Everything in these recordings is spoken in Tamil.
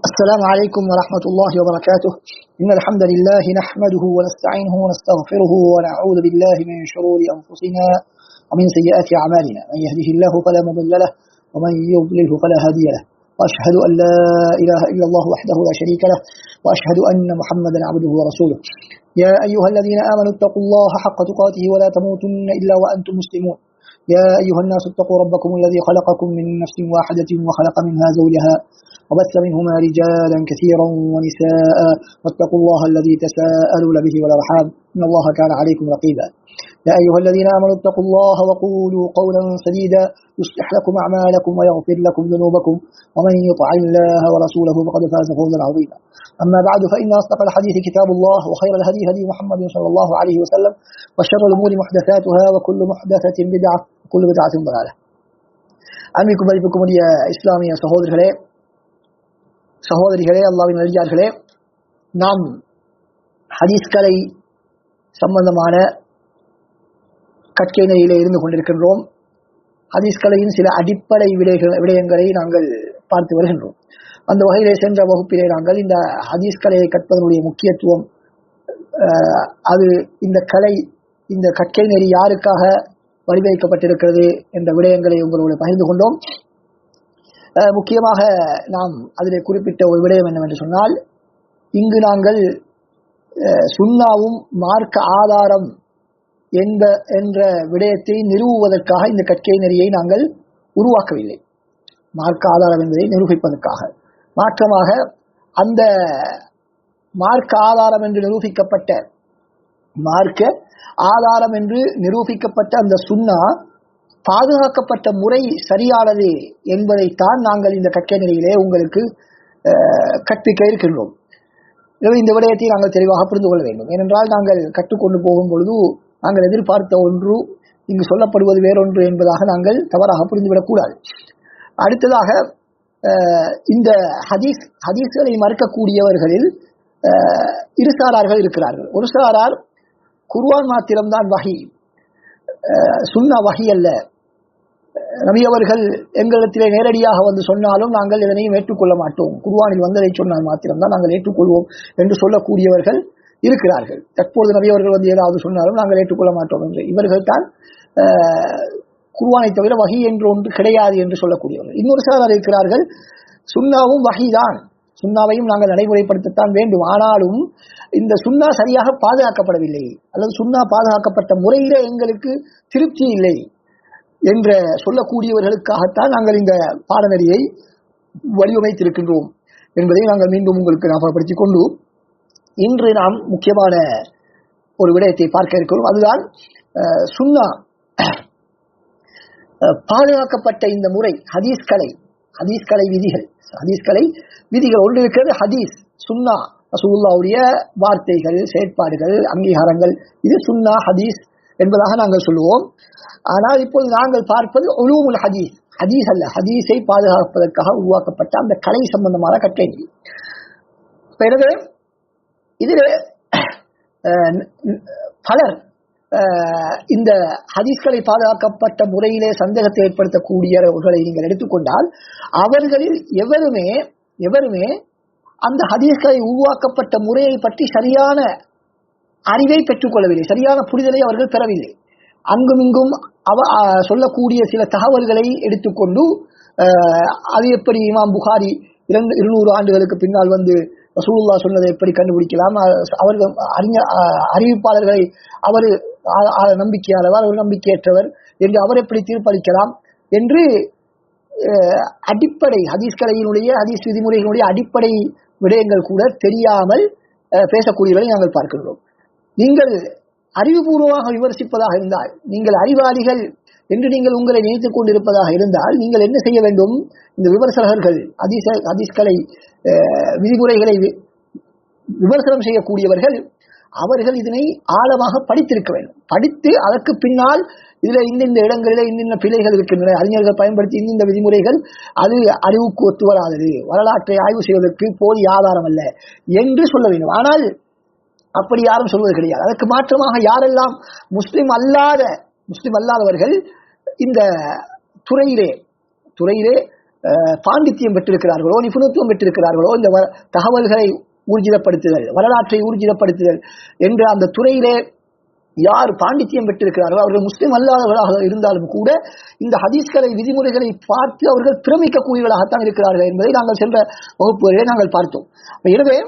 السلام عليكم ورحمة الله وبركاته. إن الحمد لله نحمده ونستعينه ونستغفره ونعوذ بالله من شرور أنفسنا ومن سيئات أعمالنا. من يهده الله فلا مضل له ومن يضلله فلا هادي له. وأشهد أن لا إله إلا الله وحده لا شريك له وأشهد أن محمدا عبده ورسوله. يا أيها الذين آمنوا اتقوا الله حق تقاته ولا تموتن إلا وأنتم مسلمون. يا أيها الناس اتقوا ربكم الذي خلقكم من نفس واحدة وخلق منها زوجها وبث منهما رجالا كثيرا ونساء واتقوا الله الذي تساءلون به والأرحام إن الله كان عليكم رقيبا. يا أيها الذين آمنوا اتقوا الله وقولوا قولا سديدا يصلح لكم أعمالكم ويغفر لكم ذنوبكم ومن يطع الله ورسوله فقد فاز فوزا عظيما. أما بعد فإن أصدق الحديث كتاب الله وخير الهدي هدي محمد صلى الله عليه وسلم وشر الأمور محدثاتها وكل محدثة بدعة وكل بدعة ضلالة. அன்பிற்கும் மதிப்புக்கும் உரிய இஸ்லாமிய சகோதரிகளே, அல்லாஹ்வின் நல்லடியார்களே, நாம் ஹதீஸ்களை சம்பந்தமான கற்கை நிலையிலே இருந்து கொண்டிருக்கின்றோம். ஹதீஸ்களையின் சில அடிப்படை விடயங்களை நாங்கள் பார்த்து வருகின்றோம். அந்த வகையிலே சென்ற வகுப்பிலே நாங்கள் இந்த ஹதீஸ்களை கற்பதனுடைய முக்கியத்துவம், அது இந்த கற்கை நெறி யாருக்காக வடிவமைக்கப்பட்டிருக்கிறது என்ற விடயங்களை உங்களோடு பகிர்ந்து கொண்டோம். முக்கியமாக நாம் அதிலே குறிப்பிட்ட ஒரு விடயம் என்னவென்று சொன்னால், இங்கு நாங்கள் சுன்னாவும் மார்க்க ஆதாரம் என்ற விடயத்தை நிறுவுவதற்காக இந்த கற்கை நெறியை நாங்கள் உருவாக்கவில்லை. மார்க்க ஆதாரம் என்பதை நிரூபிப்பதற்காக, மாற்றமாக அந்த மார்க்க ஆதாரம் என்று நிரூபிக்கப்பட்ட அந்த சுன்னா பாதுகாக்கப்பட்ட முறை சரியானது என்பதைத்தான் நாங்கள் இந்த கற்கை நிலையிலே உங்களுக்கு கற்பிக்க இருக்கின்றோம். எனவே இந்த விடயத்தை நாங்கள் தெளிவாக புரிந்து கொள்ள வேண்டும். ஏனென்றால் நாங்கள் கற்றுக்கொண்டு போகும் பொழுது நாங்கள் எதிர்பார்த்த ஒன்று இங்கு சொல்லப்படுவது வேறொன்று என்பதாக நாங்கள் தவறாக புரிந்துவிடக்கூடாது. அடுத்ததாக, இந்த ஹதீஸ்களை மறுக்கக்கூடியவர்களில் இரு சாரார்கள் இருக்கிறார்கள். ஒரு சாரார் குர்ஆன் மாத்திரம்தான் வஹி, சுன்னா வஹி அல்ல, நபி அவர்கள் எங்களிடத்திலே நேரடியாக வந்து சொன்னாலும் நாங்கள் இதனையும் ஏற்றுக்கொள்ள மாட்டோம், குர்ஆனில் வந்ததை சொன்னால் மாத்திரம்தான் நாங்கள் ஏற்றுக்கொள்வோம் என்று சொல்லக்கூடியவர்கள் இருக்கிறார்கள். தற்போது நபி அவர்கள் வந்து ஏதாவது சொன்னாலும் நாங்கள் ஏற்றுக்கொள்ள மாட்டோம் என்று, இவர்கள் தான் குர்ஆனை தவிர வஹி என்று ஒன்று கிடையாது என்று சொல்லக்கூடியவர்கள். இன்னொரு சிலர் இருக்கிறார்கள், சுன்னாவும் வஹிதான், சுன்னாவையும் நாங்கள் நடைமுறைப்படுத்தத்தான் வேண்டும், ஆனாலும் இந்த சுன்னா சரியாக பாதுகாக்கப்படவில்லை அல்லது சுன்னா பாதுகாக்கப்பட்ட முறையிலே எங்களுக்கு திருப்தி இல்லை என்ற சொல்லக்கூடியவர்களுக்காகத்தான் நாங்கள் இந்த பாடநெறியை வடிவமைத்திருக்கின்றோம் என்பதை நாங்கள் மீண்டும் உங்களுக்கு ஞாபகப்படுத்திக் கொண்டு, இன்று நாம் முக்கியமான ஒரு விடயத்தை பார்க்க இருக்கிறோம். அதுதான் சுன்னா பாதுகாக்கப்பட்ட இந்த முறை, ஹதீஸ்கலை விதிகள் ஒன்று இருக்கிறது. ஹதீஸ், சுன்னா, ரசூலுல்லாஹ்வுடைய வார்த்தைகள், செயற்பாடுகள், அங்கீகாரங்கள், இது சுன்னா ஹதீஸ் என்பதாக நாங்கள் சொல்லுவோம். ஆனால் இப்போது நாங்கள் பார்ப்பது உலூமுல் ஹதீஸ், ஹதீஸ் அல்ல, ஹதீஸை பாதுகாப்பதற்காக உருவாக்கப்பட்ட அந்த கலை சம்பந்தமான கற்கை. எனவே இதில் பலர் இந்த ஹதீஸ்களை பாதுகாக்கப்பட்ட முறையிலே சந்தேகத்தை ஏற்படுத்தக்கூடியவர்களை நீங்கள் எடுத்துக்கொண்டால், அவர்களில் எவருமே அந்த ஹதீஸ்களை உருவாக்கப்பட்ட முறையை பற்றி சரியான அறிவை பெற்றுக்கொள்ளவில்லை, சரியான புரிதலை அவர்கள் பெறவில்லை. அங்கும் இங்கும் சொல்லக்கூடிய சில தகவல்களை எடுத்துக்கொண்டு, அது எப்படி இமாம் புகாரி 200 ஆண்டுகளுக்கு பின்னால் வந்து ரசூலுல்லாஹ் சொன்னதை எப்படி கண்டுபிடிக்கலாம், அவர்கள் அறிவிப்பாளர்களை அவர் நம்பிக்கையாளர், அவர் நம்பிக்கையற்றவர் என்று அவர் எப்படி தீர்ப்பளிக்கலாம் என்று அடிப்படை ஹதீஸ் விதிமுறைகளுடைய அடிப்படை விடயங்கள் கூட தெரியாமல் பேசக்கூடியவர்களை நாங்கள் பார்க்கின்றோம். நீங்கள் அறிவுபூர்வமாக விமர்சிப்பதாக இருந்தால், நீங்கள் அறிவாளிகள் என்று நீங்கள் உங்களை நினைத்துக் கொண்டிருப்பதாக இருந்தால், நீங்கள் என்ன செய்ய வேண்டும்? இந்த விமர்சகர்கள், ஹதீஸ்களை விதிமுறைகளை விமர்சனம் செய்யக்கூடியவர்கள், அவர்கள் இதனை ஆழமாக படித்திருக்க வேண்டும். படித்து அதற்கு பின்னால் இதுல இந்த இடங்களிலே இந்த பிழைகள் இருக்கின்றன, அறிஞர்கள் பயன்படுத்தி இந்த விதிமுறைகள் அது அறிவுக்கு ஒத்து வராதது, வரலாற்றை ஆய்வு செய்வதற்கு போதிய ஆதாரம் அல்ல என்று சொல்ல வேண்டும். ஆனால் அப்படி யாரும் சொல்வது கிடையாது. அதற்கு மாற்றமாக யாரெல்லாம் முஸ்லிம் அல்லாதவர்கள் இந்த துறையிலே பாண்டித்தியம் பெற்றிருக்கிறார்களோ, நிபுணத்துவம் பெற்றிருக்கிறார்களோ, இந்த தகவல்களை ஊர்ஜிதப்படுத்துதல், வரலாற்றை ஊர்ஜிதப்படுத்துதல் என்ற அந்த துறையிலே யார் பாண்டித்தியம் பெற்றிருக்கிறார்களோ, அவர்கள் முஸ்லிம் அல்லாதவர்களாக இருந்தாலும் கூட இந்த ஹதீஸ்களை விதிமுறைகளை பார்த்து அவர்கள் பிரமிக்கக்கூடியவர்களாகத்தான் இருக்கிறார்கள் என்பதை நாங்கள் சென்ற வகுப்புகளிலே நாங்கள் பார்த்தோம். எனவே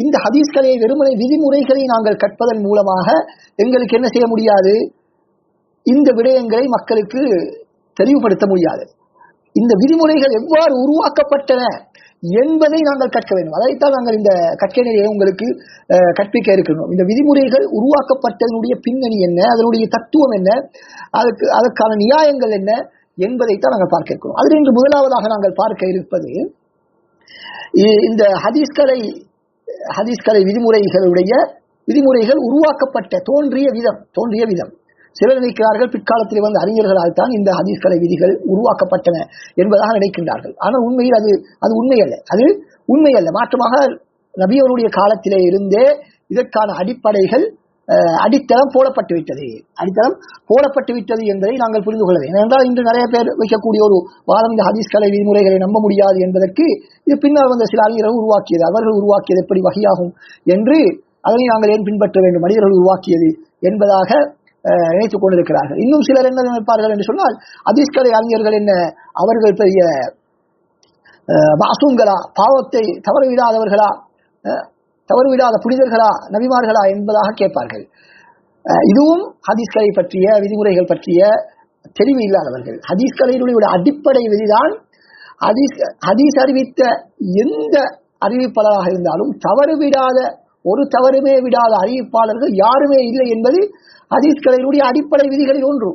இந்த ஹதீஸ்களை வெறுமனை விதிமுறைகளை நாங்கள் கற்பதன் மூலமாக எங்களுக்கு என்ன செய்ய முடியாது, இந்த விடயங்களை மக்களுக்கு தெளிவுபடுத்த முடியாது. இந்த விதிமுறைகள் எவ்வாறு உருவாக்கப்பட்டன என்பதை நாங்கள் கற்க வேண்டும். அதைத்தான் நாங்கள் இந்த கற்கை நிலையை உங்களுக்கு கற்பிக்க இருக்கணும். இந்த விதிமுறைகள் உருவாக்கப்பட்டதனுடைய பின்னணி என்ன, அதனுடைய தத்துவம் என்ன, அதற்கான நியாயங்கள் என்ன என்பதைத்தான் நாங்கள் பார்க்க இருக்கணும். அதில் இன்று முதலாவதாக நாங்கள் பார்க்க இருப்பது இந்த ஹதீஸ்களை விதிமுறைகள் உருவாக்கப்பட்ட தோன்றிய விதம். சிலர் நினைக்கிறார்கள் பிற்காலத்தில் வந்த அறிஞர்களால் தான் இந்த ஹதீஸ்களை விதிகள் உருவாக்கப்பட்டன என்பதாக நினைக்கின்றார்கள். ஆனால் உண்மையில் அது உண்மையல்ல. மாற்றமாக நபி அவருடைய காலத்திலே இருந்தே இதற்கான அடித்தளம் போடப்பட்டு விட்டது என்பதை நாங்கள் புரிந்து கொள்ள வேண்டும். ஏனென்றால் இன்று நிறைய பேர் வைக்கக்கூடிய ஒரு வாதம், இந்த ஹதீஸ்களை விதிமுறைகளை நம்ப முடியாது என்பதற்கு இது பின்னால் வந்த சில அறிஞர்கள் உருவாக்கியது, அவர்கள் உருவாக்கியது எப்படி வகையாகும் என்று அதனை நாங்கள் ஏன் பின்பற்ற வேண்டும், மனிதர்கள் உருவாக்கியது என்பதாக நினைத்துக் கொண்டிருக்கிறார்கள். இன்னும் சிலர் என்ன நினைப்பார்கள் என்று சொன்னால், ஹதீஸ்களை அறிஞர்கள் என்ன அவர்கள் பெரிய மாசூம்களா, பாவத்தை தவறுவிடாத புனிதர்களா, நபிமார்களா என்பதாக கேட்பார்கள். இதுவும் ஹதீஸ்களை பற்றிய விதிமுறைகள் பற்றிய தெளிவு இல்லாதவர்கள். ஹதீஸ்களினுடைய அடிப்படை விதிதான் ஹதீஸ் அறிவித்த எந்த அறிவிப்பாளராக இருந்தாலும் ஒரு தவறுமே விடாத அறிவிப்பாளர்கள் யாருமே இல்லை என்பது ஹதீஸ்களினுடைய அடிப்படை விதிகளில் ஒன்று.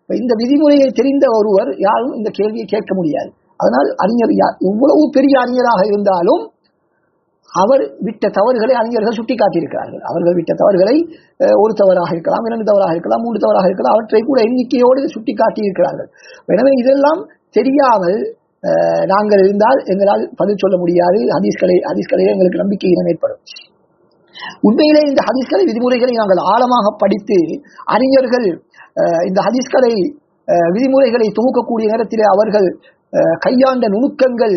இந்த விதிமுறையை தெரிந்த ஒருவர் யாரும் இந்த கேள்வியை கேட்க முடியாது. அதனால் அறிஞர் எவ்வளவு பெரிய அறிஞராக இருந்தாலும் அவர் விட்ட தவறுகளை அறிஞர்கள் சுட்டிக்காட்டியிருக்கிறார்கள். அவர்கள் விட்ட தவறுகளை ஒரு தவறாக இருக்கலாம், 2 தவறாக இருக்கலாம், 3 தவறாக இருக்கலாம், அவற்றை கூட எண்ணிக்கையோடு சுட்டிக்காட்டி இருக்கிறார்கள். எனவே இதெல்லாம் தெரியாமல் நாங்கள் இருந்தால் எங்களால் பதில் சொல்ல முடியாது. ஹதீஸ்களிலே எங்களுக்கு நம்பிக்கை ஏற்படும். உண்மையிலே இந்த ஹதீஸ்களை விதிமுறைகளை நாங்கள் ஆழமாக படித்து அறிஞர்கள் இந்த ஹதீஸ்களை விதிமுறைகளை தொகுக்கக்கூடிய நேரத்திலே அவர்கள் கையாண்ட நுணுக்கங்கள்,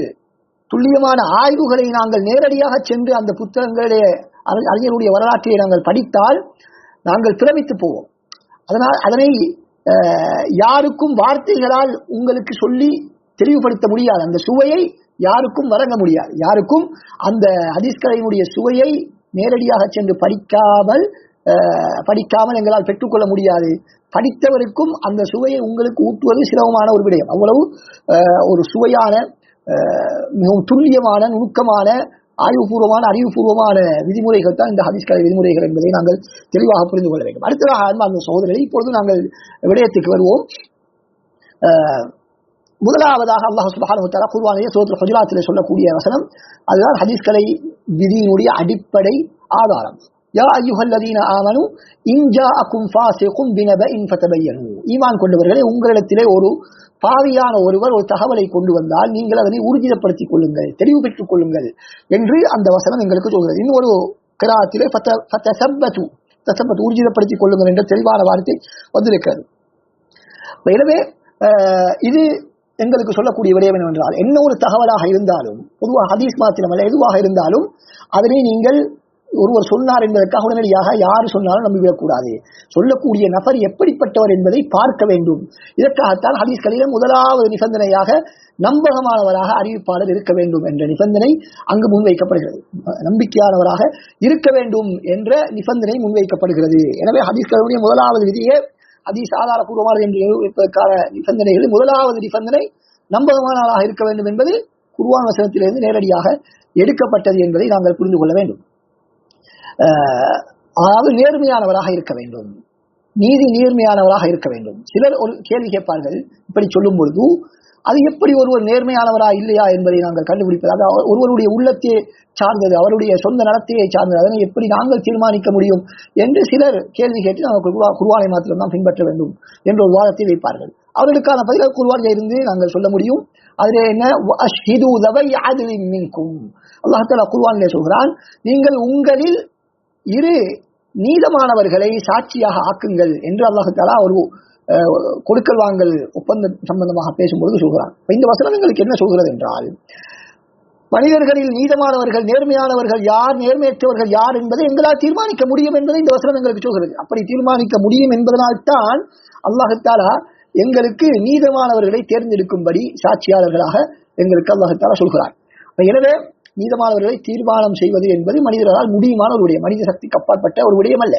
துல்லியமான ஆய்வுகளை நாங்கள் நேரடியாக சென்று அந்த புத்தகங்களே அறிஞருடைய வரலாற்றை நாங்கள் படித்தால் நாங்கள் பிரமித்து போவோம். அதனை யாருக்கும் வார்த்தைகளால் உங்களுக்கு சொல்லி தெளிவுபடுத்த முடியாது. அந்த சுவையை யாருக்கும் வழங்க முடியாது. யாருக்கும் அந்த ஹதீஸ்களினுடைய சுவையை நேரடியாக சென்று படிக்காமல் எங்களால் பெற்றுக்கொள்ள முடியாது. படித்தவருக்கும் அந்த சுவையை உங்களுக்கு ஊட்டுவது சிரமமான ஒரு விடயம். அவ்வளவு ஒரு சுவையான, மிகவும் துல்லியமான, நுணுக்கமான, ஆய்வுபூர்வமான, அறிவுபூர்வமான விதிமுறைகள் தான் இந்த ஹதீஸ்களை விதிமுறைகள் என்பதை நாங்கள் தெளிவாக புரிந்து கொள்ள வேண்டும். அடுத்ததாக அன்பார்ந்த சகோதரர்களே, இப்பொழுது நாங்கள் விடயத்துக்கு வருவோம். முதலாவதாக அல்லாஹ் சுப்ஹானஹு வ தஆலா குர்ஆனிலே சூரத்துல் ஹுஜராத்திலே சொல்லக்கூடிய வசனம், அதுதான் ஹதீஸ்களை விதியினுடைய அடிப்படை ஆதாரம். யா அய்யுஹல்லதீன ஆமனு இன் ஜாஅக்கும் ஃபாஸிகுன் பினபஇன் ஃபதபையனு. ஈமான் கொண்டவர்களே, உங்களிடத்திலே ஒரு பாவியான ஒருவர் ஒரு தகவலை கொண்டு வந்தால் நீங்கள் அதனை உறுதிப்படுத்திக் கொள்ளுங்கள், தெளிவு பெற்றுக் கொள்ளுங்கள் என்று அந்த வசனம் எங்களுக்கு சொல்கிறது. இன்னும் ஒரு கிராத்திலே ஃபதஸப்பது உறுதிப்படுத்திக் கொள்ளுங்கள் என்ற தெளிவான வார்த்தை வந்திருக்கிறது. எனவே இது எங்களுக்கு சொல்லக்கூடிய விடயம் என்னவென்றால், என்ன ஒரு தகவலாக இருந்தாலும், பொதுவாக ஹதீஸ் மாத்திரமல்ல எதுவாக இருந்தாலும் அதனை நீங்கள் ஒருவர் சொன்னார் என்பதற்காக உடனடியாக யார் சொன்னாலும் நம்பிவிடக்கூடாது. சொல்லக்கூடிய நபர் எப்படிப்பட்டவர் என்பதை பார்க்க வேண்டும். இதற்காகத்தான் ஹதீஸ்களிலே முதலாவது நிபந்தனையாக நம்பகமானவராக அறிவிப்பாளர் இருக்க வேண்டும் என்ற நிபந்தனை அங்கு முன்வைக்கப்படுகிறது. நம்பிக்கையானவராக இருக்க வேண்டும் என்ற நிபந்தனை முன்வைக்கப்படுகிறது. எனவே ஹதீஸ்களுடைய முதலாவது விதியே ஹதீஸ் ஆதாரபூர்வமானது என்று இருப்பதற்கான நிபந்தனைகளில் முதலாவது நிபந்தனை நம்பகமானவராக இருக்க வேண்டும் என்பது குர்ஆன் வசனத்திலிருந்து நேரடியாக எடுக்கப்பட்டது என்பதை நாங்கள் புரிந்து கொள்ள வேண்டும். அதாவது நேர்மையானவராக இருக்க வேண்டும், நேர்மையானவராக இருக்க வேண்டும். சிலர் ஒரு கேள்வி கேட்பார்கள், இப்படி சொல்லும் பொழுது அது எப்படி ஒருவர் நேர்மையானவரா இல்லையா என்பதை நாங்கள் கண்டுபிடிப்பது? அது ஒருவருடைய உள்ளத்தை சார்ந்தது, அவருடைய சொந்த நடத்தையை சார்ந்தது, அதனை எப்படி நாங்கள் தீர்மானிக்க முடியும் என்று சிலர் கேள்வி கேட்டு நாங்கள் குர்ஆனை மாத்திரம்தான் பின்பற்ற வேண்டும் என்ற ஒரு வாதத்தை வைப்பார்கள். அவர்களுக்கான பதில் குர்ஆனில் இருந்து நாங்கள் சொல்ல முடியும். அதிலே என்ன, அஷ்ஹிது தவை அத்லின் மின்கும். அல்லாஹ் தஆலா குர்ஆனிலே சொல்கிறான், நீங்கள் உங்களில் 2 நீதமானவர்களை சாட்சியாக ஆக்குங்கள் என்று அல்லாஹ் தஆலா ஒரு கொடுக்கல் வாங்கல் ஒப்பந்தம் சம்பந்தமாக பேசும்பொழுது சொல்கிறான். இந்த வசனம் எங்களுக்கு என்ன சொல்கிறது என்றால், மனிதர்களில் நீதமானவர்கள் நேர்மையானவர்கள் யார், நேர்மையற்றவர்கள் யார் என்பதை எங்களால் தீர்மானிக்க முடியும் என்பதை இந்த வசனம் எங்களுக்கு சொல்கிறது. அப்படி தீர்மானிக்க முடியும் என்பதனால்தான் அல்லாஹ் தஆலா எங்களுக்கு நீதமானவர்களை தேர்ந்தெடுக்கும்படி சாட்சியாளர்களாக எங்களுக்கு அல்லாஹ் தஆலா சொல்கிறார். எனவே நீதமானவர்களை தீர்மானம் செய்வது என்பது மனிதர்களால் முடியுமான ஒரு விடயம், மனித சக்திக்கு அப்பாற்பட்ட ஒரு விடயம் அல்ல.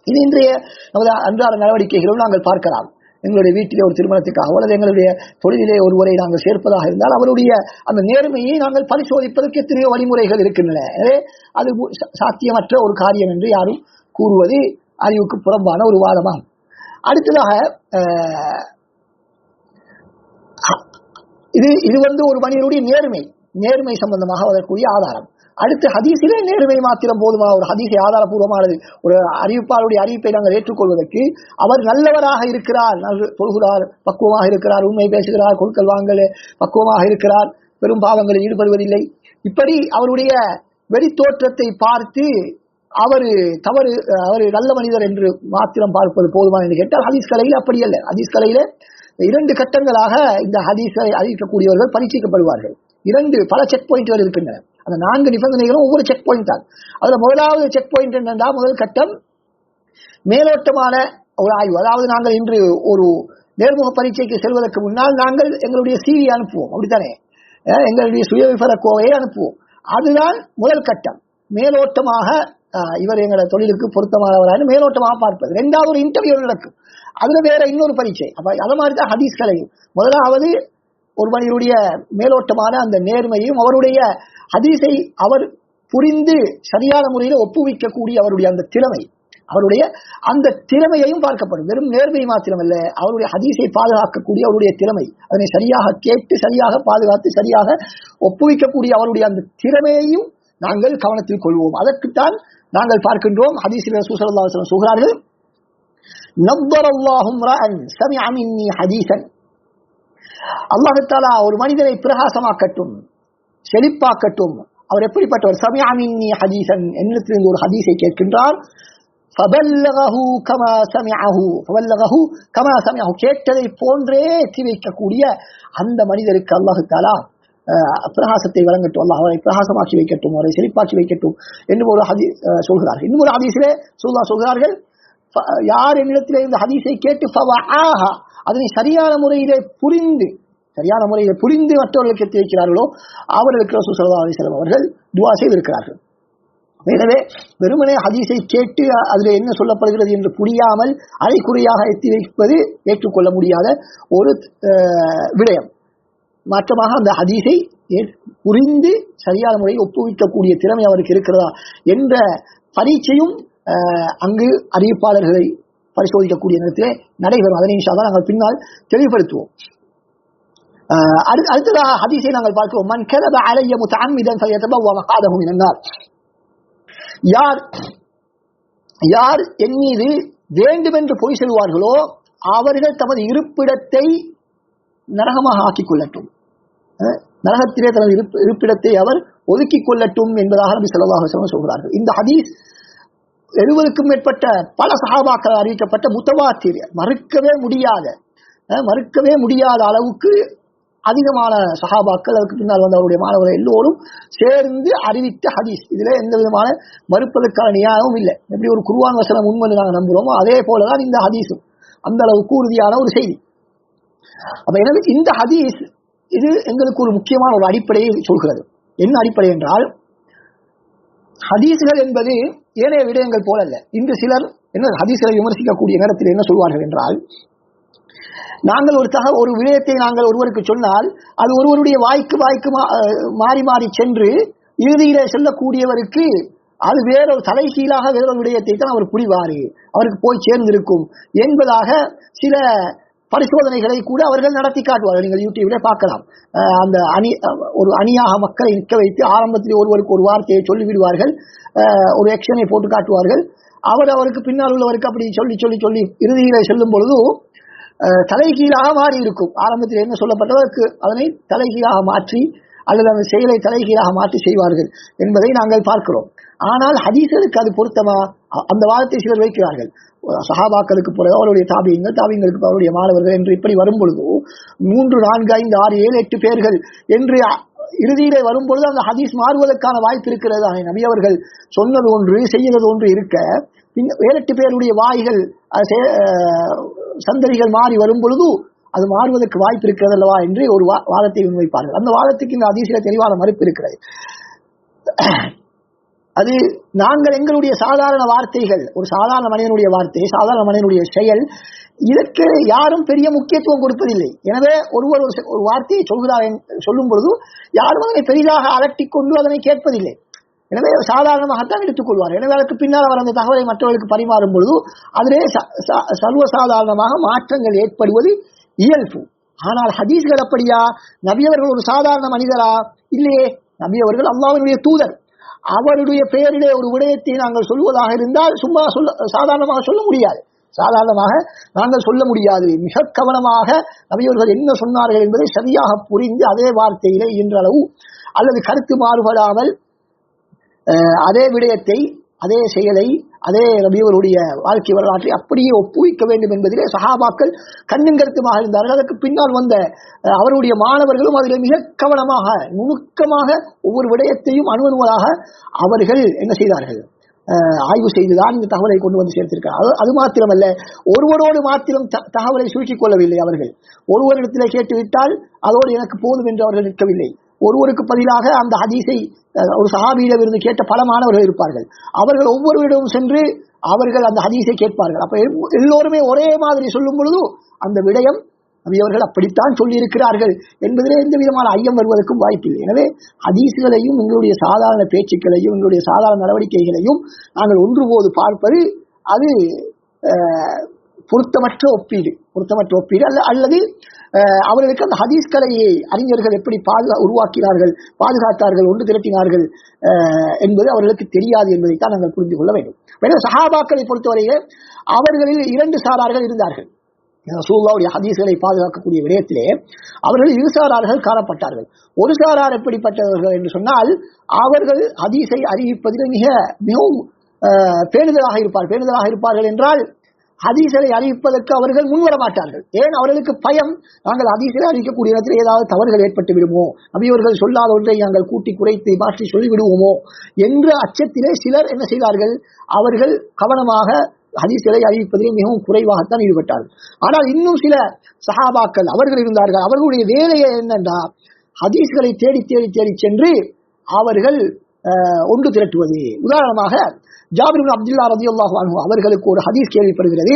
இது இன்றைய நமது அன்றாட நடவடிக்கைகளும் நாங்கள் பார்க்கலாம். எங்களுடைய வீட்டிலே ஒரு திருமணத்துக்காக அல்லது எங்களுடைய தொழிலே ஒருவரை நாங்கள் சேர்ப்பதாக இருந்தால் அவருடைய அந்த நேர்மையை நாங்கள் பரிசோதிப்பதற்கு எத்தனையோ வழிமுறைகள் இருக்கின்றன. எனவே அது சாத்தியமற்ற ஒரு காரியம் என்று யாரும் கூறுவது அறிவுக்கு புறம்பான ஒரு வாதமாகும். அடுத்ததாக இது ஒரு மனிதனுடைய நேர்மை சம்பந்தமாக அதற்குரிய ஆதாரம். அடுத்து ஹதீஸிலே நேர்மை மாத்திரம் போதுமா? ஒரு ஹதீஸை ஆதாரபூர்வமானது ஒரு அறிவிப்பாளருடைய அறிவிப்பை நாங்கள் ஏற்றுக்கொள்வதற்கு அவர் நல்லவராக இருக்கிறார், சொல்கிறார், பக்குவமாக இருக்கிறார், உண்மை பேசுகிறார், கொடுக்கல் வாங்கல் பக்குவமாக இருக்கிறார், பெரும் பாவங்களில் ஈடுபடுவதில்லை, இப்படி அவருடைய வெளித்தோற்றத்தை பார்த்து அவர் நல்ல மனிதர் என்று மாத்திரம் பார்ப்பது போதுமா என்று கேட்டால் ஹதீஸ் கலையில் அப்படி அல்ல. ஹதீஸ் கலையில 2 கட்டங்களாக இந்த ஹதீஸை அறிவிக்கக்கூடியவர்கள் பரீட்சிக்கப்படுவார்கள். பல செக் பாயிண்ட்கள் இருக்கின்றன. அந்த 4 நிபந்தனைகளும் ஒவ்வொரு செக் பாயிண்ட் தான். அதுல முதலாவது செக் பாயிண்ட் என்னென்றால், முதல் கட்டம் மேலோட்டமான ஒரு ஆய்வு. அதாவது நாங்கள் இன்று ஒரு நேர்முக பரீட்சைக்கு செல்வதற்கு முன்னால் நாங்கள் எங்களுடைய CV அனுப்புவோம், அப்படித்தானே? எங்களுடைய சுய விவர கோவையை அனுப்புவோம். அதுதான் முதல் கட்டம். மேலோட்டமாக இவர் எங்களோட தொழிலுக்கு பொருத்தமானவராக மேலோட்டமாக பார்ப்பது. 2வது ஒரு இன்டர்வியூ நடக்கும், அதுல வேற இன்னொரு பரீட்சை. அப்ப அதை மாதிரி தான் ஹதீஸ் கலையும். முதலாவது ஒரு மனிதனுடைய மேலோட்டமான அந்த நேர்மையும் அவருடைய ஹதீஸை அவர் புரிந்து சரியான முறையில் ஒப்புவிக்கக்கூடிய அவருடைய அந்த திறமை, அவருடைய அந்த திறமையையும் பார்க்கப்படும். வெறும் நேர்மை மாத்திரமல்ல, அவருடைய ஹதீஸை பாதுகாக்கக்கூடிய அவருடைய திறமை, அதனை சரியாக கேட்டு சரியாக பாதுகாத்து சரியாக ஒப்புவிக்கக்கூடிய அவருடைய அந்த திறமையையும் நாங்கள் கவனத்தில் கொள்வோம். அதற்குத்தான் நாங்கள் பார்க்கின்றோம். ஹதீஸில் ரசூல் ஸல்லல்லாஹு அலைஹி வஸல்லம் சொல்கிறார்கள், நவ்வரல்லாஹு ரஅன் சமிஅ மின்னி ஹதீஸன். அல்லாஹ் தஆலா ஒரு மனிதனை பிரகாசமாக்கட்டும், செழிப்பாக்கட்டும். அவர் எப்படிப்பட்டவர்? சமிஅ மின்னி ஹதீஸன், என்னிடத்திலிருந்து ஒரு ஹதீஸை கேட்கின்றார். ஃபபல்லகஹு கமா சமிஅஹு, கேட்டதை போன்றே எத்தி வைக்கக்கூடிய அந்த மனிதருக்கு அல்லாஹ் தஆலா பிரகாசத்தை வழங்கட்டும், அல்லாஹ் அவரை பிரகாசமாக்கி வைக்கட்டும், அவரை செழிப்பாக்கி வைக்கட்டும் என்று ஒரு ஹதீஸ் சொல்கிறார்கள். இன்னும் ஒரு ஹதீஸிலே சொல்கிறார்கள், யார் என்னிடத்திலே இந்த ஹதீஸை கேட்டு ஃபவஆஹா, அதனை சரியான முறையிலே புரிந்து மற்றவர்களுக்கு எத்தி வைக்கிறார்களோ அவர்களுக்கு ரசூல் ஸல்லல்லாஹு அலைஹி வஸல்லம் அவர்கள் துஆ செய்திருக்கிறார்கள். எனவே வெறுமனே ஹதீஸை கேட்டு அதில் என்ன சொல்லப்படுகிறது என்று புரியாமல் அரைக்குறையாக எத்தி வைப்பது ஏற்றுக்கொள்ள முடியாத ஒரு விடயம். மாற்றமாக அந்த ஹதீஸை புரிந்து சரியான முறையில் ஒப்புவிக்கக்கூடிய திறமை அவருக்கு இருக்கிறதா என்ற பரீட்சையும் அங்கு அறிவிப்பாளர்களை பரிசோதிக்கக்கூடிய நேரத்திலே நடைபெறும். அதனை இன்ஷா அல்லாஹ் நாங்கள் பின்னால் தெளிவுபடுத்துவோம். அடுத்ததாக ஹதீஸை நாங்கள் பார்க்கிறோம். மன் கதப அலைய முத்தஅம்மிதன் ஃபல்யதபவ்வ மக்அதஹு மினன் நார். யார் என் மீது வேண்டுமென்று பொய் சொல்வார்களோ அவர்கள் தமது இருப்பிடத்தை நரகமாக ஆக்கிக் கொள்ளட்டும், நரகத்திலே தனது இருப்பிடத்தை அவர் ஒதுக்கிக் கொள்ளட்டும் என்பதாக நபி ஸல்லல்லாஹு அலைஹி வஸல்லம் சொல்கிறார்கள். இந்த ஹதீஸ் 70க்கும் மேற்பட்ட பல சஹாபாக்கள் அறிவிக்கப்பட்ட முத்தவாத்திர், மறுக்கவே முடியாத அளவுக்கு அதிகமான சஹாபாக்கள், அதுக்கு பின்னால் வந்தவருடைய மாணவர்கள் எல்லோரும் சேர்ந்து அறிவித்த ஹதீஸ். இதுல எந்த விதமான மறுப்பதற்கான நியாயமும் இல்லை. எப்படி ஒரு குர்ஆன் வசனம் உண்மை நாங்கள் நம்புகிறோமோ அதே போலதான் இந்த ஹதீஸும் அந்த அளவுக்கு உறுதியான ஒரு செய்தி. அப்ப எனவே இந்த ஹதீஸ் இது எங்களுக்கு ஒரு முக்கியமான ஒரு அடிப்படையை சொல்கிறது. என்ன அடிப்படை என்றால், ஹதீஸ்கள் என்பது ஏனைய விடயங்கள் போல அல்ல. இன்று சிலர் என்ன ஹதீஸ்களை விமர்சிக்கக்கூடிய நேரத்தில் என்ன சொல்வார்கள் என்றால், நாங்கள் ஒரு விடயத்தை நாங்கள் ஒருவருக்கு சொன்னால் அது ஒருவருடைய வாய்க்கு மாறி மாறி சென்று இறுதியிலே சொல்லக்கூடியவருக்கு அது வேறொரு தலைகீழாக வேறொரு விடயத்தை தான் அவர் புரிவாரு, அவருக்கு போய் சேர்ந்திருக்கும் என்பதாக சில பரிசோதனைகளை கூட அவர்கள் நடத்தி காட்டுவார்கள். நீங்கள் யூடியூப்ல பார்க்கலாம். அந்த ஒரு அணியாக மக்களை நிற்க வைத்து ஆரம்பத்தில் ஒருவருக்கு ஒரு வார்த்தையை சொல்லிவிடுவார்கள், ஒரு ஆக்ஷனை போட்டு காட்டுவார்கள். அவருக்கு பின்னால் உள்ளவருக்கு அப்படி சொல்லி சொல்லி சொல்லி இறுதியிலே சொல்லும் பொழுது தலைகீழாக மாறி இருக்கும். ஆரம்பத்தில் என்ன சொல்லப்பட்டதற்கு அதனை தலைகீழாக மாற்றி அல்லது அந்த செயலை தலைகீழாக மாற்றி செய்வார்கள் என்பதை நாங்கள் பார்க்கிறோம். ஆனால் ஹதீஸ்களுக்கு அது பொருத்தமா? அந்த வாதத்தை சிலர் வைக்கிறார்கள். சஹாபாக்களுக்கு பிறகு அவருடைய தாபியங்களுக்கு அவருடைய மாணவர்கள் என்று இப்படி வரும் பொழுது 3, 4, 5, 6, 7, 8 பேர்கள் என்று இறுதியிலே வரும்பொழுது அந்த ஹதீஸ் மாறுவதற்கான வாய்ப்பு இருக்கிறது. நபி அவர்கள் சொன்னது ஒன்று, செய்யறது ஒன்று இருக்க 7, 8 பேருடைய வாய்கள் சந்ததிகள் மாறி வரும் பொழுது அது மாறுவதற்கு வாய்ப்பு இருக்கிறது அல்லவா என்று ஒரு வாதத்தை முன்வைப்பார்கள். அந்த வாதத்துக்கு இந்த ஹதீஸிலே தெளிவான மறுப்பு இருக்கிறது. அது நாங்கள் எங்களுடைய சாதாரண வார்த்தைகள், ஒரு சாதாரண மனிதனுடைய வார்த்தை, சாதாரண மனிதனுடைய செயல், இதற்கு யாரும் பெரிய முக்கியத்துவம் கொடுப்பதில்லை. எனவே ஒருவர் ஒரு வார்த்தையை சொல்லும் பொழுது யாரும் அதனை பெரிதாக அலட்டிக் கொண்டு அதனை கேட்பதில்லை. எனவே சாதாரணமாகத்தான் எடுத்துக் கொள்வார். எனவே அதற்கு பின்னால் அவர் அந்த தகவலை மற்றவர்களுக்கு பரிமாறும் பொழுது அதிலே சர்வசாதாரணமாக மாற்றங்கள் ஏற்படுவது இயல்பு. ஆனால் ஹதீஸ்கள் அப்படியா? நபியவர்கள் ஒரு சாதாரண மனிதரா? இல்லையே. நபியவர்கள் அல்லாஹ்வுடைய தூதர். அவருடைய பெயரிலே ஒரு விடயத்தை நாங்கள் சொல்வதாக இருந்தால் சும்மா சாதாரணமாக சொல்ல முடியாது. சாதாரணமாக நாங்கள் சொல்ல முடியாது. மிக கவனமாக நபியவர்கள் என்ன சொன்னார்கள் என்பதை சரியாக புரிந்து அதே வார்த்தையிலே இன்றளவு அல்லது கருத்து மாறுபடாமல் அதே விடயத்தை, அதே செயலை, அதே நபியவருடைய வாழ்க்கை வரலாற்றை அப்படியே ஒப்புவிக்க வேண்டும் என்பதிலே சஹாபாக்கள் கண்ணும் கருத்துமாக இருந்தார்கள். அதற்கு பின்னால் வந்த அவருடைய மாணவர்களும் அதில் மிக கவனமாக நுணுக்கமாக ஒவ்வொரு விடயத்தையும் அணுகுவதாக அவர்கள் என்ன செய்தார்கள்? ஆய்வு செய்துதான் இந்த தகவலை கொண்டு வந்து சேர்த்திருக்கிறார். அது மாத்திரமல்ல, ஒருவரோடு மாத்திரம் தகவலை சூழ்ச்சிக் கொள்ளவில்லை. அவர்கள் ஒருவரிடத்திலே கேட்டுவிட்டால் அதோடு எனக்கு போதும் என்று அவர்கள் நிற்கவில்லை. ஒருவருக்கு பதிலாக அந்த ஹதீஸை ஒரு சஹாபியிடமிருந்து கேட்ட பல மாணவர்கள் இருப்பார்கள். அவர்கள் ஒவ்வொருவரிடமும் சென்று அவர்கள் அந்த ஹதீஸை கேட்பார்கள். அப்ப எல்லோருமே ஒரே மாதிரி சொல்லும் பொழுது அந்த விடயம் நபியவர்கள் அப்படித்தான் சொல்லி இருக்கிறார்கள் என்பதிலே எந்த விதமான ஐயம் வருவதற்கும் வாய்ப்பில்லை. எனவே ஹதீஸ்களையும் எங்களுடைய சாதாரண பேச்சுக்களையும் எங்களுடைய சாதாரண நடவடிக்கைகளையும் நாங்கள் ஒன்று போது பார்ப்பது அது பொருத்தமற்ற ஒப்பீடு அல்லது அவர்களுக்கு அந்த ஹதீஸ் கலையை அறிஞர்கள் எப்படி உருவாக்கினார்கள், பாதுகாத்தார்கள், ஒன்று திரட்டினார்கள் என்பது அவர்களுக்கு தெரியாது என்பதைத்தான் நாங்கள் புரிந்து கொள்ள வேண்டும். எனவே சஹாபாக்களை பொறுத்தவரையே அவர்களில் 2 சாரார்கள் இருந்தார்கள். ரசூலுல்லாஹ்வுடைய ஹதீஸ்களை பாதுகாக்கக்கூடிய விடயத்திலே அவர்கள் 2 சாரார்கள் காணப்பட்டார்கள். ஒரு சாரார் எப்படிப்பட்டவர்கள் என்று சொன்னால், அவர்கள் ஹதீஸை அறிவிப்பதில் மிகவும் பேணுதலாக இருப்பார்கள் என்றால் ஹதீஸை அறிவிப்பதற்கு அவர்கள் முன்வர மாட்டார்கள். ஏன்? அவர்களுக்கு பயம், நாங்கள் ஹதீஸை அறிவிக்கக்கூடிய இடத்தில் ஏதாவது தவறுகள் ஏற்பட்டு விடுமோ, நபியவர்கள் சொல்லாத ஒன்றை நாங்கள் கூட்டி குறைத்து மாற்றி சொல்லிவிடுவோமோ என்ற அச்சத்திலே சிலர் என்ன செய்தார்கள்? அவர்கள் கவனமாக ஹதீஸ்களை அறிவிப்பதிலே மிகவும் குறைவாகத்தான் ஈடுபட்டார்கள். ஆனால் இன்னும் சில சஹாபாக்கள் அவர்கள் இருந்தார்கள். அவர்களுடைய வேலையை என்னென்றா, ஹதீஸ்களை தேடி தேடி தேடி சென்று அவர்கள் ஒன்று திரட்டுவது. உதாரணமாக ஜாபிர் இப்னு அப்துல்லா ரலியல்லாஹு அன்ஹு அவர்களுக்கு ஒரு ஹதீஸ் கேள்விப்படுகிறது.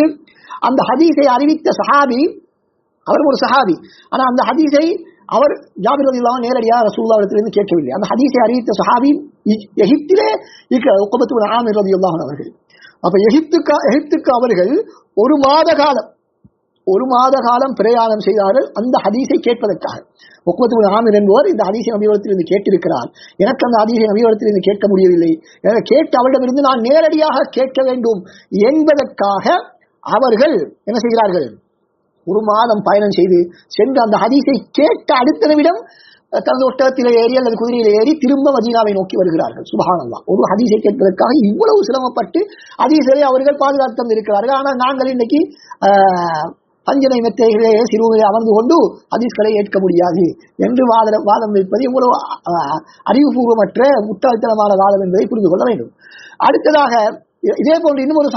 அந்த ஹதீஸை அறிவித்த சஹாபி, அவர் ஒரு சஹாபி, ஆனால் அந்த ஹதீஸை அவர் ஜாபிர் ரலியல்லாஹு அன்ஹு நேரடியாக ரசூலுல்லாஹ்விடத்திலிருந்து கேட்கவில்லை. அந்த ஹதீஸை அறிவித்த சஹாபி எகிப்திலே இருக்கிற உக்பத்து இப்னு ஆமிர் ரலியல்லாஹு அன்ஹு அவர்கள். அப்ப எகிப்துக்கு அவர்கள் ஒரு மாத காலம் பிரயாணம் செய்தார்கள் அந்த ஹதீஸை கேட்பதற்காக. உக்பத்து இப்னு ஆமிர் என்பவர் இந்த ஹதீஸை நபியிடத்திலிருந்து கேட்டிருக்கிறார். எனக்கு அந்த ஹதீஸை நபியிடத்திலிருந்து கேட்க முடியவில்லை, எனவே கேட்டு அவரிடமிருந்து நான் நேரடியாக கேட்க வேண்டும் என்பதற்காக அவர்கள் என்ன செய்கிறார்கள்? ஒரு மாதம் பயணம் செய்து சென்று அந்த ஹதீஸை கேட்ட அடுத்த நிமிடம் தனது ஒட்டகத்திலே ஏறி அல்லது குதிரையில ஏறி திரும்ப மதீனாவை நோக்கி வருகிறார்கள். சுப்ஹானல்லாஹ். ஒரு ஹதீஸை கேட்பதற்காக இவ்வளவு சிரமப்பட்டு ஹதீஸை அவர்கள் பாதுகாத்து இருக்கிறார்கள். ஆனால் நாங்கள் இன்னைக்கு பஞ்சனை மெத்தைகளே சிறுவிலே அமர்ந்து கொண்டு ஹதீஸ்களை ஏற்க முடியாது என்று வாதம் வைப்பது எவ்வளவு அறிவுபூர்வமற்ற முட்டாள்தனமான வாதம் என்பதை புரிந்து கொள்ள வேண்டும். அடுத்ததாக இதே போன்று இன்னும் ஒரு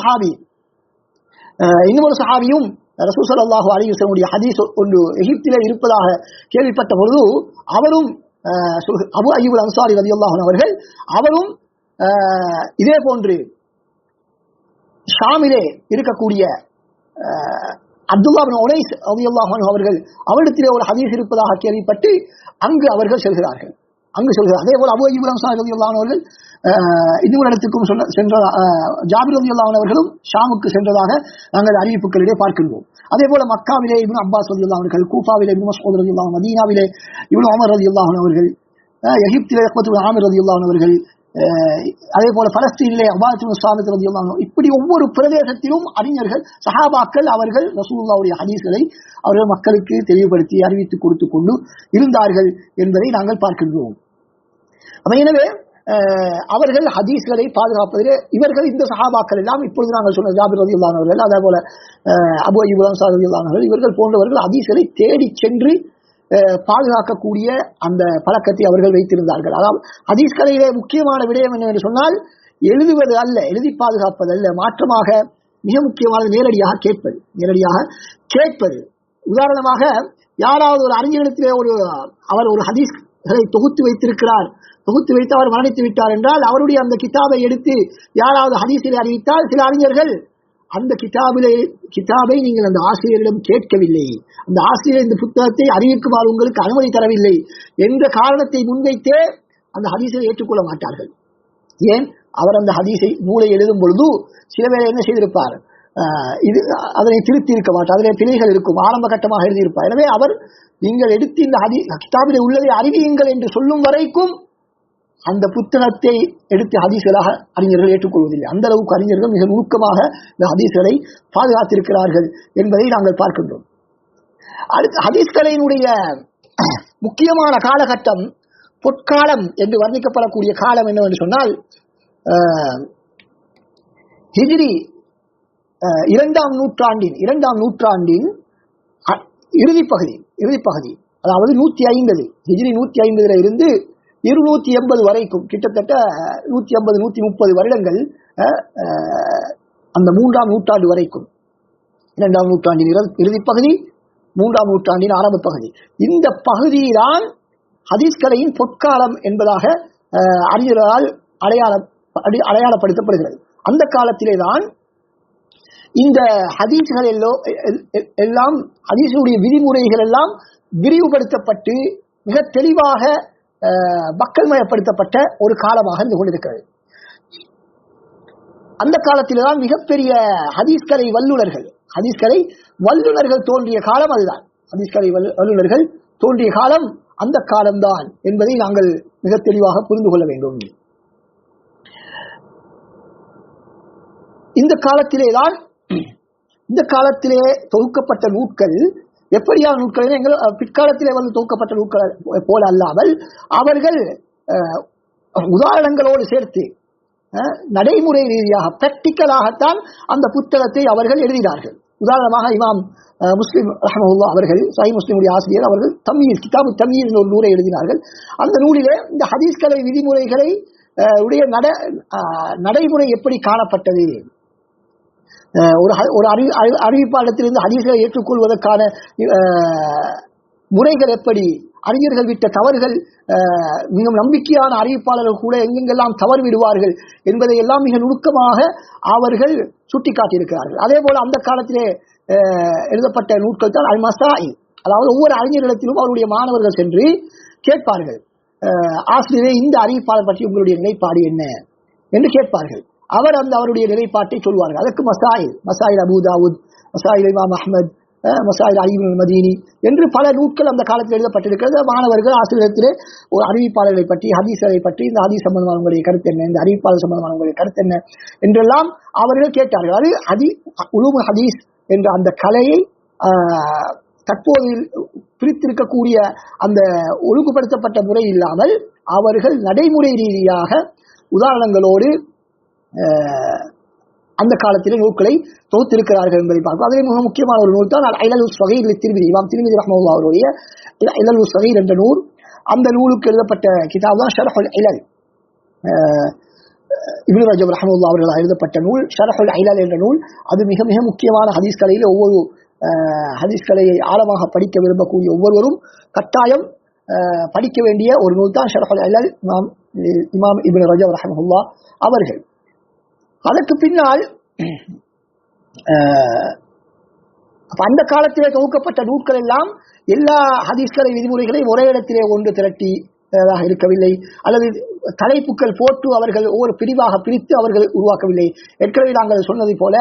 சஹாபியும் ரசூல் ஸல்லல்லாஹு அலைஹி வஸல்லம் ஹதீஸ் ஒன்று எகிப்திலே இருப்பதாக கேள்விப்பட்ட பொழுது அவரும் அபு அய்யூப் அன்சாரி ரலியல்லாஹு அன்ஹு அவர்கள் அவரும் இதே போன்று ஷாமிலே இருக்கக்கூடிய அப்துல்லா இப்னு உனைஸ் ரலியல்லாஹு அன்ஹு அவர்கள் அவரிடத்திலே ஒரு ஹதீஸ் இருப்பதாக கேள்விப்பட்டு அங்கு அவர்கள் செல்கிறார்கள். அதே போல அபு அய்யூப் அன்சாரி ரலியல்லாஹு அன்ஹு அவர்கள் இன்னொரு இடத்துக்கும் சென்ற ஜாபிர் ரலியல்லாஹு அன்ஹு அவர்களும் ஷாமுக்கு சென்றதாக நாங்கள் அறிவிப்புகளிலே பார்க்கின்றோம். அதே போல மக்காவிலே இப்னு அப்பாஸ் ரலியல்லாஹு அன்ஹு அவர்கள், கூஃபாவிலே இப்னு மஸ்ஊத் ரலியல்லாஹு அன்ஹு, மதீனாவிலே இப்னு உமர் ரலியல்லாஹு அன்ஹு அவர்கள், எகிப்திலே உக்பத்து இப்னு ஆமிர் ரலியல்லாஹு அன்ஹு அவர்கள், அதே போல பலஸ்தீனிலே அபாத்துல் சாமித் ரலியல்லாஹு அன்ஹு, இப்படி ஒவ்வொரு பிரதேசத்திலும் அறிஞர்கள் சஹாபாக்கள் அவர்கள் ரசூலுல்லாஹ்வுடைய ஹதீஸ்களை அவர்கள் மக்களுக்கு தெளிவுபடுத்தி அறிவித்துக் கொடுத்து கொண்டு இருந்தார்கள் என்பதை நாங்கள் பார்க்கின்றோம். எனவே அவர்கள் ஹதீஸ்களை பாதுகாப்பதிலே இவர்கள் இந்த சஹாபாக்கள் எல்லாம் இப்பொழுது நாங்கள் சொன்ன ஜாபிர் ரலியல்லாஹு அன்ஹு அவர்கள், அதே போல அபூ அய்யூப் அன்சாரி ரலியல்லாஹு அன்ஹு இவர்கள் போன்றவர்கள் ஹதீஸ்களை தேடி சென்று பாதுகாக்கக்கூடிய அந்த பழக்கத்தை அவர்கள் வைத்திருந்தார்கள். அதாவது ஹதீஸ்களிலே முக்கியமான விடயம் என்னவென்று சொன்னால் எழுதுவது அல்ல, எழுதி பாதுகாப்பது அல்ல, மாற்றமாக மிக முக்கியமானது நேரடியாக கேட்பது. உதாரணமாக யாராவது ஒரு அறிஞரிடத்திலே அவர் ஒரு ஹதீஸ்களை தொகுத்து வைத்து அவர் மரணித்து விட்டார் என்றால் அவருடைய அந்த கிதாபை எடுத்து யாராவது ஹதீஸிலே அறிவித்தால் சில அறிஞர்கள் அந்த கிதாபை நீங்கள் அந்த ஆசிரியரிடம் கேட்கவில்லை, அந்த ஆசிரியர் இந்த புத்தகத்தை அறிவிக்குமாறு உங்களுக்கு அனுமதி தரவில்லை என்ற காரணத்தை முன்வைத்தே அந்த ஹதீஸை ஏற்றுக்கொள்ள மாட்டார்கள். ஏன்? அவர் அந்த ஹதீஸை நூலை எழுதும் பொழுது சில வேளை என்ன செய்திருப்பார், அதனை திருத்தி இருக்க மாட்டார், அதிலே பிழைகள் இருக்கும், ஆரம்ப கட்டமாக எழுதியிருப்பார். எனவே அவர் நீங்கள் எடுத்து இந்த கிதாபிலே உள்ளதை அறிவியுங்கள் என்று சொல்லும் வரைக்கும் அந்த புத்தகத்தை எடுத்து ஹதீஸ்களாக அறிஞர்கள் ஏற்றுக்கொள்வதில்லை. அந்த அளவுக்கு அறிஞர்கள் மிக நுணுக்கமாக இந்த ஹதீஸ்களை பாதுகாத்திருக்கிறார்கள் என்பதை நாங்கள் பார்க்கின்றோம். அடுத்து ஹதீஸ்களினுடைய முக்கியமான காலகட்டம் பொற்காலம் என்று வர்ணிக்கப்படக்கூடிய காலம் என்னவென்று சொன்னால் ஹிஜ்ரி 2ஆம் நூற்றாண்டின் இறுதிப்பகுதி, அதாவது 150 ஹிஜ்ரி 150 இருந்து 280 வரைக்கும், கிட்டத்தட்ட 150-130 வருடங்கள் அந்த 3ஆம் நூற்றாண்டு வரைக்கும், 2ஆம் நூற்றாண்டின் இறுதிப்பகுதி, 3ஆம் நூற்றாண்டின் ஆரம்ப பகுதி, இந்த பகுதிதான் ஹதீஸ்கலையின் பொற்காலம் என்பதாக அறிஞர்களால் அடையாளப்படுத்தப்படுகிறது. அந்த காலத்திலே தான் இந்த ஹதீஸ்கள் எல்லாம் ஹதீஸுடைய விதிமுறைகள் எல்லாம் விரிவுபடுத்தப்பட்டு மிக தெளிவாக மக்கள் மயப்படுத்தப்பட்ட ஒரு காலமாக இருந்து கொண்டிருக்கிறது. அந்த காலத்தில்தான் மிகப்பெரிய ஹதீஸ்கலை வல்லுநர்கள் தோன்றிய காலம் அதுதான். ஹதீஸ்கலை வல்லுநர்கள் தோன்றிய காலம் அந்த காலம்தான் என்பதை நாங்கள் மிக தெளிவாக புரிந்து கொள்ள வேண்டும். இந்த காலத்திலே தொகுக்கப்பட்ட நூட்கள் எப்படியான நூட்கள் எங்கள் பிற்காலத்திலே தொகுக்கப்பட்ட நூட்கள் போல அல்லாமல் அவர்கள் உதாரணங்களோடு சேர்த்து நடைமுறை ரீதியாக பிராக்டிக்கலாகத்தான் அந்த புத்தகத்தை அவர்கள் எழுதினார்கள். உதாரணமாக இமாம் முஸ்லிம் ரஹ்மத்துல்லாஹி அவர்கள் சஹீஹ் முஸ்லிமுடைய ஆசிரியர் அவர்கள் கிதாபு தம்யீஸ் என்ற ஒரு நூலை எழுதினார்கள். அந்த நூலிலே இந்த ஹதீஸ்கலை விதிமுறைகளை உடைய நடைமுறை எப்படி காணப்பட்டது, ஒரு அறிவிப்பாளத்திலிருந்து ஹதீஸ்களை ஏற்றுக்கொள்வதற்கான முறைகள் எப்படி, அறிஞர்கள் விட்ட தவறுகள், மிக நம்பிக்கையான அறிவிப்பாளர்கள் கூட எங்கெங்கெல்லாம் தவறு விடுவார்கள் என்பதை எல்லாம் மிக நுணுக்கமாக அவர்கள் சுட்டிக்காட்டியிருக்கிறார்கள். அதே போல அந்த காலத்திலே எழுதப்பட்ட நூட்கள் தான் அல் மசாயில், அதாவது ஒவ்வொரு அறிஞர்களிடத்திலும் அவருடைய மாணவர்கள் சென்று கேட்பார்கள், ஆசிரியரே இந்த அறிவிப்பாளர் பற்றி உங்களுடைய நிலைப்பாடு என்ன என்று கேட்பார்கள். அவருடைய நிலைப்பாட்டை சொல்வார்கள். அதற்கு மசாயில் அபூ தாவூத், மசாயில் இமாம் அஹ்மத், மசாயில் அலி இப்னு மதீனி என்று பல நூட்கள் அந்த காலத்தில் எழுதப்பட்டிருக்கிறது. மாணவர்கள் ஆசிரியத்திலே ஒரு அறிவிப்பாளர்களை பற்றி, ஹதீஸ்களை பற்றி, இந்த ஹதீஸ் சம்பந்தமான உங்களுடைய கருத்து என்ன, இந்த அறிவிப்பாளர் சம்பந்தமான உங்களுடைய கருத்து என்ன என்றெல்லாம் அவர்கள் கேட்டார்கள். அது உலூம் ஹதீஸ் என்ற அந்த கலையை தற்போது பிரித்திருக்கக்கூடிய அந்த ஒழுங்குபடுத்தப்பட்ட முறை இல்லாமல் அவர்கள் நடைமுறை ரீதியாக உதாரணங்களோடு அந்த காலத்திலே நூல்களை தொகுத்திருக்கிறார்கள் என்பதை பார்க்கிறோம். அதிலே மிக முக்கியமான ஒரு நூல் தான் இலல் ஸகீர் லித்திர்மிதி, இமாம் திர்மிதி ரஹ்மத்துல்லாஹி அவருடைய இலல் ஸகீர் என்ற நூல். அந்த நூலுக்கு எழுதப்பட்ட கிதாப் தான் ஷர்ஹுல் இலல், இப்னு ரஜப் ரஹ்மத்துல்லாஹி அவர்களால் எழுதப்பட்ட நூல் ஷர்ஹுல் இலல் என்ற நூல். அது மிக மிக முக்கியமான ஹதீஸ் கலையில் ஒவ்வொரு ஹதீஸ் கலையை ஆழமாக படிக்க விரும்பக்கூடிய ஒவ்வொருவரும் கட்டாயம் படிக்க வேண்டிய ஒரு நூல் தான் ஷர்ஹுல் இலல், இமாம் இப்னு ரஜப் ரஹ்மத்துல்லாஹி அவர்கள். அதற்கு பின்னால் அந்த காலத்திலே தொகுக்கப்பட்ட நூல்கள் எல்லாம் எல்லா ஹதீஸ்கலை விதிமுறைகளை ஒரே இடத்திலே ஒன்று திரட்டி இருக்கவில்லை, அல்லது தலைப்புக்கள் போட்டு அவர்கள் ஒவ்வொரு பிரிவாக பிரித்து அவர்கள் உருவாக்கவில்லை. ஏற்கனவே நாங்கள் சொன்னதை போல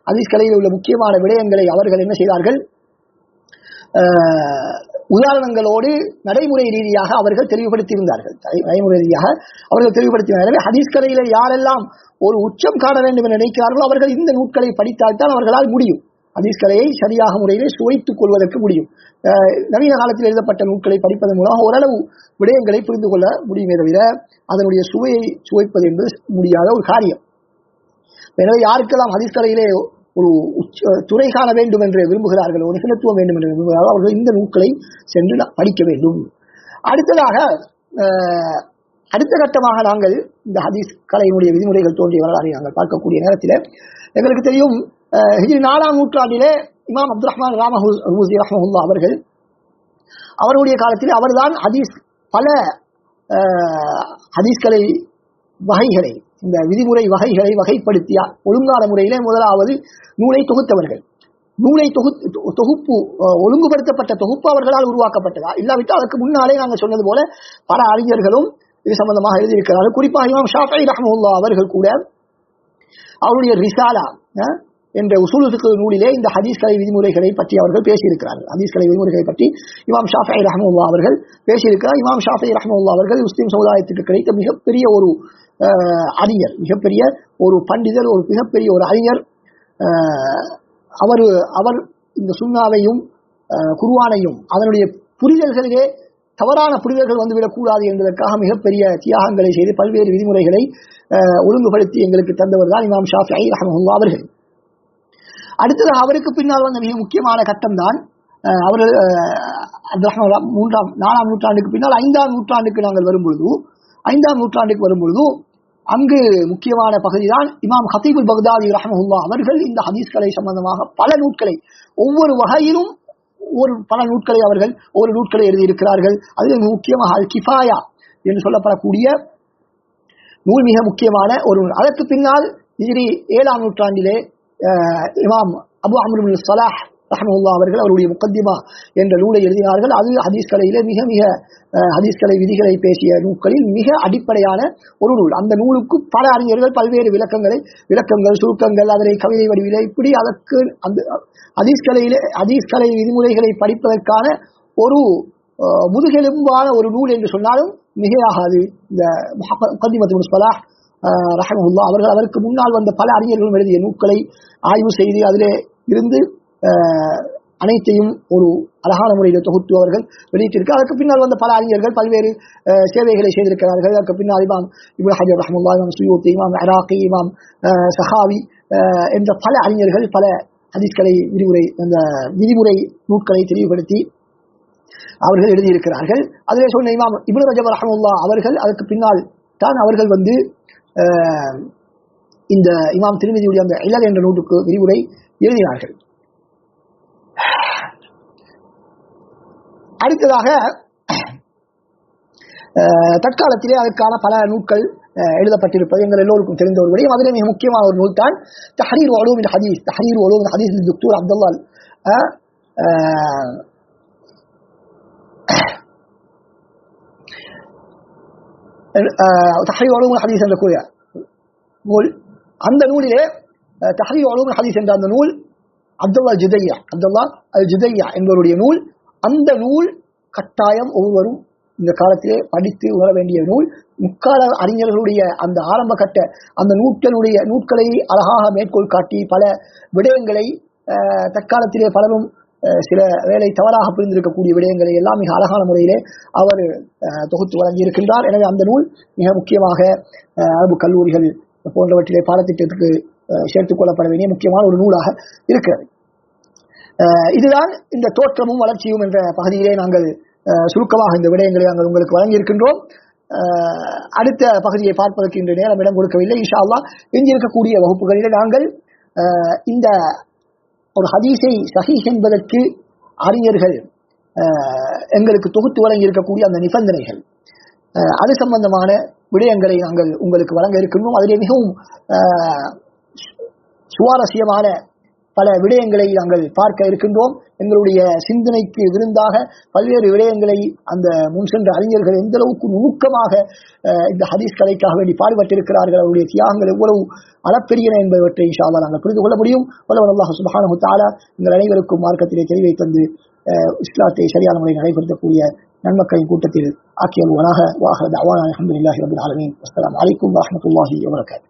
ஹதீஸ்கலையில் உள்ள முக்கியமான விடயங்களை அவர்கள் என்ன செய்தார்கள், உதாரணங்களோடு நடைமுறை ரீதியாக அவர்கள் தெளிவுபடுத்தியிருந்தார்கள். நடைமுறை ரீதியாக அவர்கள் தெளிவுபடுத்தினார்கள். எனவே ஹதீஸ் கலையில யாரெல்லாம் ஒரு உச்சம் காண வேண்டும் என்று நினைக்கிறார்களோ அவர்கள் இந்த நூட்களை படித்தால்தான் அவர்களால் முடியும். ஹதீஸ் கலையை சரியாக முறையிலே சுவைத்துக் கொள்வதற்கு முடியும். நவீன காலத்தில் எழுதப்பட்ட நூட்களை படிப்பதன் மூலம் ஓரளவு விடயங்களை புரிந்து கொள்ள முடியுமே தவிர அதனுடைய சுவையை சுவைப்பது என்பது முடியாத ஒரு காரியம். எனவே யாருக்கெல்லாம் ஹதீஸ் கலையிலே ஒரு துறை காண வேண்டும் என்று விரும்புகிறார்களோ, நிபுணத்துவம் வேண்டும் என்று விரும்புகிறார்களோ அவர்கள் இந்த நூல்களை சென்று படிக்க வேண்டும். அடுத்ததாக அடுத்த கட்டமாக நாங்கள் இந்த ஹதீஸ் கலையினுடைய விதிமுறைகள் தோன்றிய வரலாறை நாங்கள் பார்க்கக்கூடிய நேரத்தில் எங்களுக்கு தெரியும், ஹிஜ்ரி 4ஆம் நூற்றாண்டிலே இமாம் அப்துல் ரஹ்மான் ராமஹூசி ரஹ்மஹுல்லாஹ் அவர்கள் அவருடைய காலத்தில் அவர்தான் பல ஹதீஸ் கலை வகைகளை, இந்த விதிமுறை வகைகளை வகைப்படுத்திய ஒழுங்கான முறையிலே முதலாவது நூலை தொகுத்தவர்கள். நூலை தொகுப்பு ஒழுங்குபடுத்தப்பட்ட தொகுப்பு அவர்களால் உருவாக்கப்பட்டதா, இல்லாவிட்டால் அதற்கு முன்னாலே நாங்கள் சொன்னது போல பல அறிஞர்களும் இது சம்பந்தமாக எழுதியிருக்கிறார்கள். குறிப்பாக இமாம் ஷாஃபிஈ ரஹ்மஹுல்லாஹ் அவர்கள் கூட அவருடைய ரிசாலா என்ற உசூல் ஃபிக்ஹ் நூலிலே இந்த ஹதீஸ் கலை விதிமுறைகளை பற்றி அவர்கள் பேசியிருக்கிறார்கள். ஹதீஸ் கலை விதிமுறைகளை பற்றி இமாம் ஷாஃபிஈ ரஹ்மஹுல்லாஹ் அவர்கள் பேசியிருக்கிறார். இமாம் ஷாஃபிஈ ரஹ்மஹுல்லாஹ் அவர்கள் முஸ்லிம் சமுதாயத்துக்கு கிடைத்த மிகப்பெரிய ஒரு அறிஞர், மிகப்பெரிய ஒரு பண்டிதர், ஒரு மிகப்பெரிய ஒரு அறிஞர். அவர் இந்த சுன்னாவையும் குர்ஆனையும் அதனுடைய புரிதல்களிலே தவறான புரிதல்கள் வந்துவிடக்கூடாது என்பதற்காக மிகப்பெரிய தியாகங்களை செய்து பல்வேறு விதிமுறைகளை ஒழுங்குபடுத்தி எங்களுக்கு தந்தவர் தான் இமாம் ஷாஃபிஈ ரஹ்மஹுல்லாஹ் அவர்கள். அடுத்தது அவருக்கு பின்னால் வந்த மிக முக்கியமான கட்டம் தான் அவர்கள் அப்துல் ரஹ்மான் 4ஆம் நூற்றாண்டுக்கு பின்னால் 5ஆம் நூற்றாண்டுக்கு நாங்கள் வரும்பொழுது, 5ஆம் நூற்றாண்டுக்கு வரும்பொழுது அங்கு முக்கியமான பகுதி தான் இமாம் ஹதீபுல் பக்தாதி ரஹ்மஹுல்லாஹ் அவர்கள் இந்த ஹதீஸ் கலை சம்பந்தமாக பல நூட்களை, ஒவ்வொரு வகையிலும் பல நூட்களை அவர்கள் ஒவ்வொரு நூட்களை எழுதியிருக்கிறார்கள். அதில் முக்கியமாக அல் கிஃபாயா என்று சொல்லப்படக்கூடிய நூல் மிக முக்கியமான ஒரு நூல். அதற்கு பின்னால் ஹிஜ்ரி 7ஆம் நூற்றாண்டிலே இமாம் அபு அம்ர் இப்னு ஸலாஹ் ரஹ்மஹுல்லாஹ் அவர்கள் அவருடைய முகத்திமா என்ற நூலை எழுதினார்கள். அது ஹதீஸ் கலையிலே மிக மிக ஹதீஸ் கலை விதிகளை பேசிய நூல்களில் மிக அடிப்படையான ஒரு நூல். அந்த நூலுக்கு பல அறிஞர்கள் பல்வேறு விளக்கங்கள் சுருக்கங்கள், அதனை கவிதை வடிவிலே இப்படி அதற்கு அந்த ஹதீஸ் கலை விதிமுறைகளை படிப்பதற்கான ஒரு முதுகெலும்பான ஒரு நூல் என்று சொன்னாலும் மிகையாகாது. இந்த முகத்திமத்து இப்னு ஸலாஹ் ரஹ்மஹுல்லாஹ் அவர்கள் அதற்கு முன்னால் வந்த பல அறிஞர்களும் எழுதிய நூல்களை ஆய்வு செய்து அதிலே இருந்து அனைத்தையும் ஒரு அழகான முறையில் தொகுத்து அவர்கள் வெளியிட்டிருக்கிறார். அதற்கு பின்னால் வந்த பல அறிஞர்கள் பல்வேறு சேவைகளை செய்திருக்கிறார்கள். அதற்கு பின்னால் இமாம் இப்னு ஹஜர் ரஹ்மத்துல்லாஹி, இமாம் சுயூத்தி, இமாம் இராக்கி, இமாம் சஹாவி என்ற பல அறிஞர்கள் பல ஹதீஸ் கலை விதிமுறை நூல்களை தெளிவுபடுத்தி அவர்கள் எழுதியிருக்கிறார்கள். அதிலே சொன்ன இமாம் இப்னு ரஜப் ரஹ்மத்துல்லாஹ் அவர்கள் அதற்கு பின்னால் தான் அவர்கள் வந்து இந்த இமாம் திர்மிதியுடைய அந்த இலல் என்ற நூலுக்கு விரிவுரை எழுதினார்கள். அடுத்ததாக தற்காலத்திலே அதற்கான பல நூல்கள் எழுதப்பட்டிருப்பது எங்கள் எல்லோருக்கும் தெரிந்த ஒரு விடயம். அதிலே மிக முக்கியமான ஒரு நூல் தான் தஹ்ரீர் உலூம் ஹதீஸ். தஹ்ரீர் உலூம் ஹதீஸ் டாக்டர் அப்துல்லாஹ் தஹ்ரீர் உலூம் ஹதீஸ் என்ற கூறிய நூல். அந்த நூலிலே தஹ்ரீர் உலூம் ஹதீஸ் என்ற அந்த நூல் அப்துல்லாஹ் அல் ஜுதையா என்பவருடைய நூல். அந்த நூல் கட்டாயம் ஒவ்வொருவரும் இந்த காலத்திலே படித்து உணர வேண்டிய நூல். முக்கால அறிஞர்களுடைய அந்த ஆரம்ப கட்ட அந்த நூட்களை அழகாக மேற்கோள் காட்டி பல விடயங்களை தற்காலத்திலே பலரும் சில வேளை தவறாக புரிந்திருக்கக்கூடிய விடயங்களை எல்லாம் மிக அழகான முறையிலே அவர் தொகுத்து வழங்கி இருக்கின்றார். எனவே அந்த நூல் மிக முக்கியமாக அரபு கல்லூரிகள் போன்றவற்றிலே பாடத்திட்டத்துக்கு சேர்த்துக் கொள்ளப்பட வேண்டிய முக்கியமான ஒரு நூலாக இருக்கிறது. இதுதான் இந்த தோற்றமும் வளர்ச்சியும் என்ற பகுதியிலே நாங்கள் சுருக்கமாக இந்த விடயங்களை நாங்கள் உங்களுக்கு வழங்கியிருக்கின்றோம். அடுத்த பகுதியை பார்ப்பதற்கு இன்று நேரம் இடம் கொடுக்கவில்லை. இன்ஷா அல்லாஹ் எஞ்சிருக்கக்கூடிய வகுப்புகளிலே நாங்கள் இந்த ஒரு ஹதீஸை சஹீஹ் என்பதற்கு அறிஞர்கள் எங்களுக்கு தொகுத்து வழங்கி இருக்கக்கூடிய அந்த நிபந்தனைகள், அது சம்பந்தமான விடயங்களை நாங்கள் உங்களுக்கு வழங்க இருக்கின்றோம். அதிலே மிகவும் சுவாரஸ்யமான பல விடயங்களை நாங்கள் பார்க்க இருக்கின்றோம். எங்களுடைய சிந்தனைக்கு விருந்தாக பல்வேறு விடயங்களை அந்த முன் சென்ற அறிஞர்கள் எந்த அளவுக்கு நுணுக்கமாக இந்த ஹதீஸ் கலைக்காக வேண்டி பாடுபட்டிருக்கிறார்கள், அவருடைய தியாகங்கள் எவ்வளவு அளப்பெரியன என்பவற்றை இன்ஷா அல்லாஹ் நாங்கள் புரிந்து கொள்ள முடியும். அல்லாஹ் சுப்ஹானஹு வ தஆலா எங்கள் அனைவருக்கும் மார்க்கத்திலே தெளிவை தந்து இஸ்லாத்தை சரியான முறையில் நடைபெறுத்தக்கூடிய நன்மக்களின் கூட்டத்தில் ஆக்கியல்வனாக. வாஹிரு தஅவானா அல்ஹம்துலில்லாஹி ரப்பில் ஆலமீன். அஸ்ஸலாமு அலைக்கும் வரஹ்மத்துல்லாஹி வபரகாத்துஹு.